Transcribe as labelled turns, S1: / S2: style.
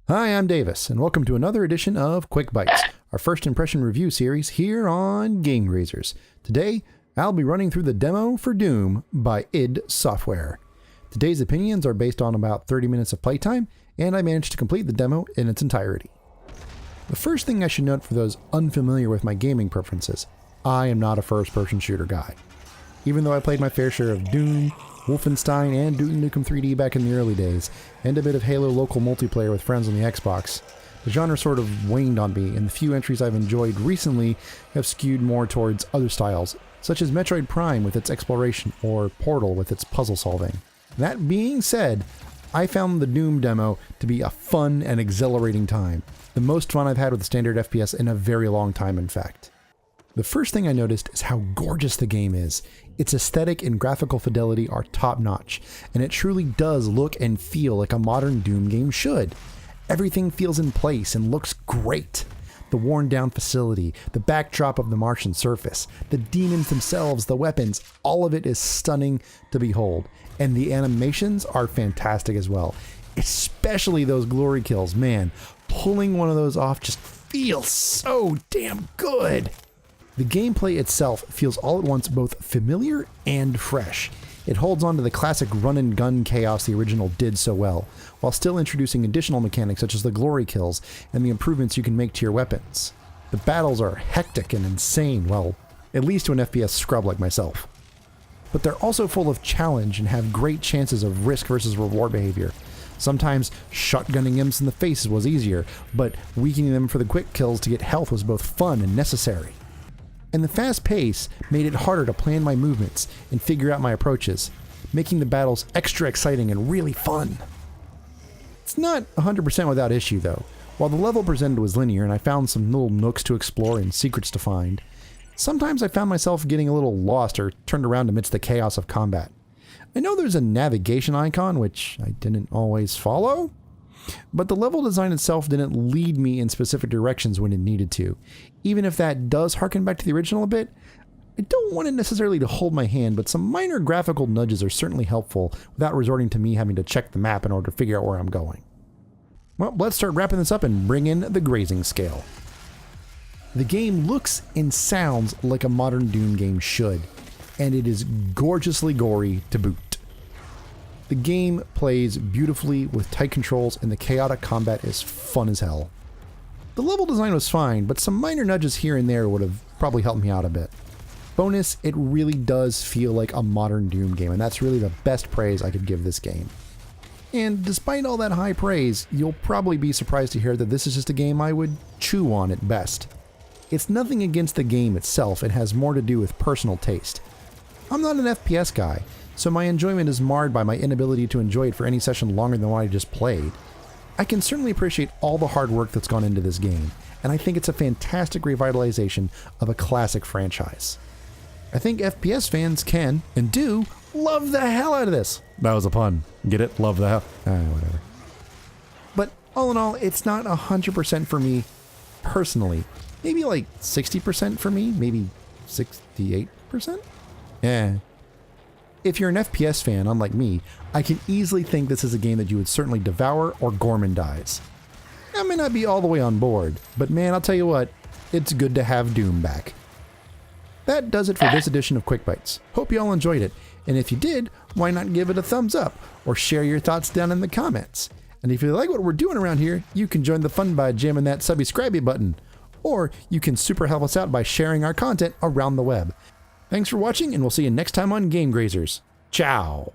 S1: Hi, I'm Davis, and welcome to another edition of Quick Bytes, our first impression review series here on Game Grazers. Today, I'll be running through the demo for Doom by id Software. Today's opinions are based on about 30 minutes of playtime, and I managed to complete the demo in its entirety. The first thing I should note for those unfamiliar with my gaming preferences, I am not a first-person shooter guy. Even though I played my fair share of Doom, Wolfenstein, and Duke Nukem 3D back in the early days, and a bit of Halo local multiplayer with friends on the Xbox, the genre sort of waned on me, and the few entries I've enjoyed recently have skewed more towards other styles, such as Metroid Prime with its exploration, or Portal with its puzzle solving. That being said, I found the Doom demo to be a fun and exhilarating time. The most fun I've had with a standard FPS in a very long time, in fact. The first thing I noticed is how gorgeous the game is. Its aesthetic and graphical fidelity are top-notch, and it truly does look and feel like a modern Doom game should. Everything feels in place and looks great. The worn-down facility, the backdrop of the Martian surface, the demons themselves, the weapons, all of it is stunning to behold. And the animations are fantastic as well. Especially those glory kills, man. Pulling one of those off just feels so damn good. The gameplay itself feels all at once both familiar and fresh. It holds on to the classic run-and-gun chaos the original did so well, while still introducing additional mechanics such as the glory kills and the improvements you can make to your weapons. The battles are hectic and insane, well, at least to an FPS scrub like myself. But they're also full of challenge and have great chances of risk versus reward behavior. Sometimes shotgunning imps in the faces was easier, but weakening them for the quick kills to get health was both fun and necessary. And the fast pace made it harder to plan my movements and figure out my approaches, making the battles extra exciting and really fun. It's not 100% without issue though. While the level presented was linear and I found some little nooks to explore and secrets to find, sometimes I found myself getting a little lost or turned around amidst the chaos of combat. I know there's a navigation icon, which I didn't always follow, but the level design itself didn't lead me in specific directions when it needed to. Even if that does harken back to the original a bit, I don't want it necessarily to hold my hand, but some minor graphical nudges are certainly helpful without resorting to me having to check the map in order to figure out where I'm going. Well, let's start wrapping this up and bring in the Grazing Scale. The game looks and sounds like a modern Doom game should, and it is gorgeously gory to boot. The game plays beautifully with tight controls and the chaotic combat is fun as hell. The level design was fine, but some minor nudges here and there would have probably helped me out a bit. Bonus, it really does feel like a modern Doom game, and that's really the best praise I could give this game. And despite all that high praise, you'll probably be surprised to hear that this is just a game I would chew on at best. It's nothing against the game itself, it has more to do with personal taste. I'm not an FPS guy, so my enjoyment is marred by my inability to enjoy it for any session longer than what I just played. I can certainly appreciate all the hard work that's gone into this game, and I think it's a fantastic revitalization of a classic franchise. I think FPS fans can, and do, love the hell out of this. That was a pun. Get it? Love the hell. Whatever. But all in all, it's not 100% for me personally. Maybe like 60% for me, maybe 68%? Yeah. If you're an FPS fan, unlike me, I can easily think this is a game that you would certainly devour or gormandize. I may not be all the way on board, but man, I'll tell you what, it's good to have Doom back. That does it for this edition of Quick Bytes. Hope you all enjoyed it, and if you did, why not give it a thumbs up, or share your thoughts down in the comments. And if you like what we're doing around here, you can join the fun by jamming that subscribe button, or you can super help us out by sharing our content around the web. Thanks for watching, and we'll see you next time on Game Grazers. Ciao!